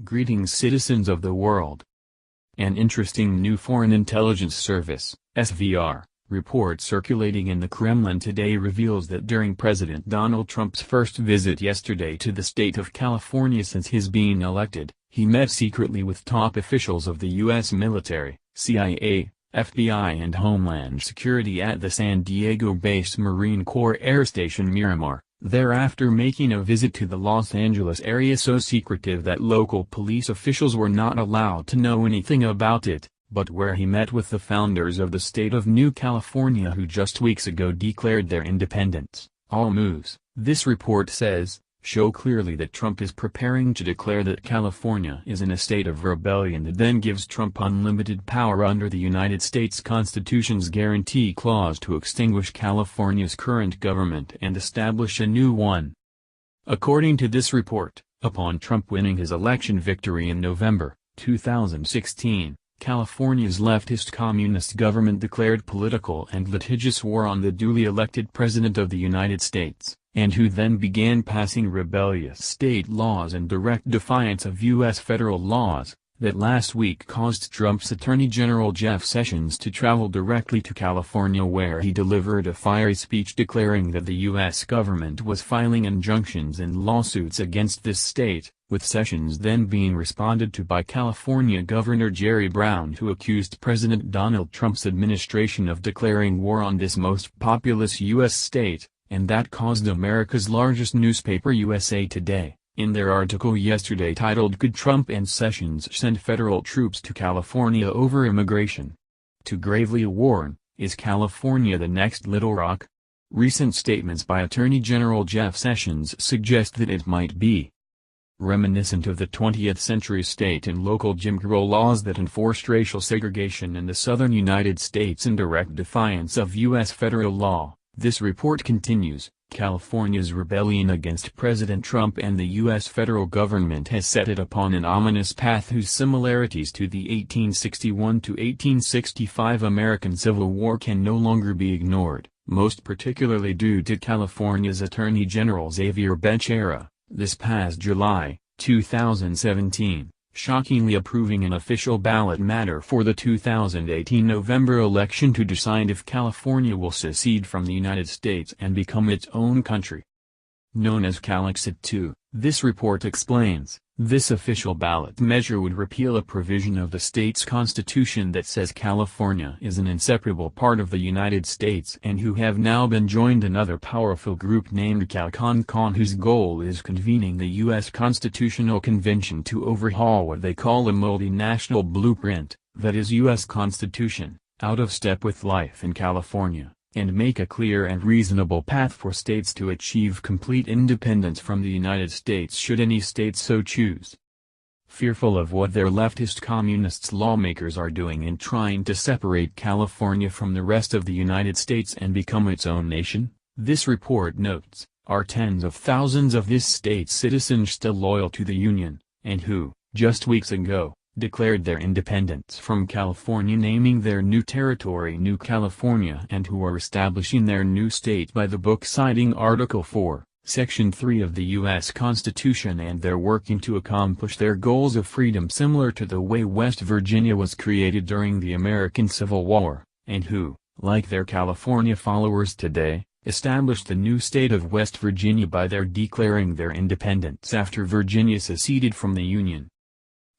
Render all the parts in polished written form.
Greetings citizens of the world. An interesting new Foreign Intelligence Service (SVR) report circulating in the Kremlin today reveals that during President Donald Trump's first visit yesterday to the state of California since his being elected, he met secretly with top officials of the U.S. military, CIA, FBI and Homeland Security at the San Diego-based Marine Corps Air Station Miramar, thereafter making a visit to the Los Angeles area so secretive that local police officials were not allowed to know anything about it, but where he met with the founders of the state of New California who just weeks ago declared their independence. All moves, this report says, show clearly that Trump is preparing to declare that California is in a state of rebellion that then gives Trump unlimited power under the United States Constitution's guarantee clause to extinguish California's current government and establish a new one. According to this report, upon Trump winning his election victory in November 2016, California's leftist communist government declared political and litigious war on the duly elected President of the United States, and who then began passing rebellious state laws in direct defiance of U.S. federal laws, that last week caused Trump's Attorney General Jeff Sessions to travel directly to California where he delivered a fiery speech declaring that the U.S. government was filing injunctions and lawsuits against this state, with Sessions then being responded to by California Governor Jerry Brown who accused President Donald Trump's administration of declaring war on this most populous U.S. state, and that caused America's largest newspaper USA Today, in their article yesterday titled "Could Trump and Sessions Send Federal Troops to California Over Immigration?" to gravely warn, is California the next Little Rock? Recent statements by Attorney General Jeff Sessions suggest that it might be. Reminiscent of the 20th century state and local Jim Crow laws that enforced racial segregation in the southern United States in direct defiance of U.S. federal law, this report continues, California's rebellion against President Trump and the U.S. federal government has set it upon an ominous path whose similarities to the 1861 to 1865 American Civil War can no longer be ignored, most particularly due to California's Attorney General Xavier Becerra, this past July, 2017, shockingly approving an official ballot matter for the 2018 November election to decide if California will secede from the United States and become its own country. Known as Calexit II, this report explains, this official ballot measure would repeal a provision of the state's constitution that says California is an inseparable part of the United States and who have now been joined another powerful group named CalCon whose goal is convening the U.S. Constitutional Convention to overhaul what they call a multinational blueprint, that is U.S. Constitution, out of step with life in California, and make a clear and reasonable path for states to achieve complete independence from the United States should any state so choose. Fearful of what their leftist communists lawmakers are doing in trying to separate California from the rest of the United States and become its own nation, this report notes, are tens of thousands of this state's citizens still loyal to the Union, and who, just weeks ago, declared their independence from California, naming their new territory New California, and who are establishing their new state by the book citing Article 4, Section 3 of the U.S. Constitution, and they're working to accomplish their goals of freedom similar to the way West Virginia was created during the American Civil War, and who, like their California followers today, established the new state of West Virginia by their declaring their independence after Virginia seceded from the Union.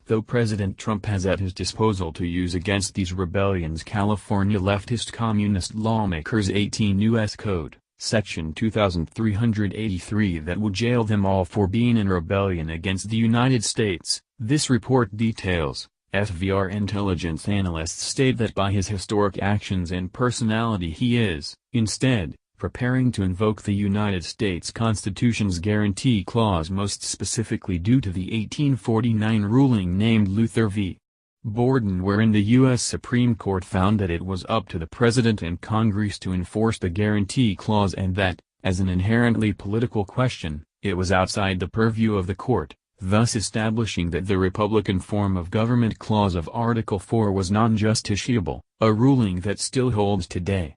Though President Trump has at his disposal to use against these rebellions California leftist communist lawmakers 18 U.S. Code, Section 2383 that will jail them all for being in rebellion against the United States, this report details, SVR intelligence analysts state that by his historic actions and personality he is, instead, preparing to invoke the United States Constitution's guarantee clause, most specifically due to the 1849 ruling named Luther v. Borden, wherein the U.S. Supreme Court found that it was up to the President and Congress to enforce the guarantee clause and that, as an inherently political question, it was outside the purview of the court, thus establishing that the Republican form of government clause of Article 4 was non-justiciable, a ruling that still holds today.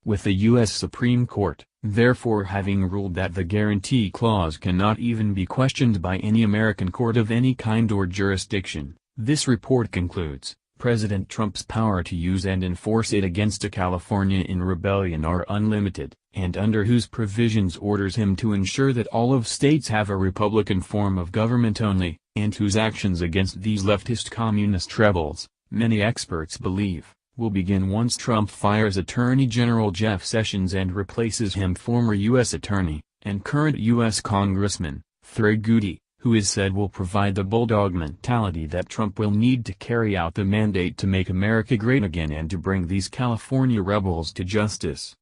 With the U.S. Supreme Court, therefore having ruled that the guarantee clause cannot even be questioned by any American court of any kind or jurisdiction, this report concludes, President Trump's power to use and enforce it against a California in rebellion are unlimited, and under whose provisions orders him to ensure that all of states have a Republican form of government only, and whose actions against these leftist communist rebels, many experts believe, will begin once Trump fires Attorney General Jeff Sessions and replaces him former U.S. Attorney, and current U.S. Congressman, Thurgood, who is said will provide the bulldog mentality that Trump will need to carry out the mandate to make America great again and to bring these California rebels to justice.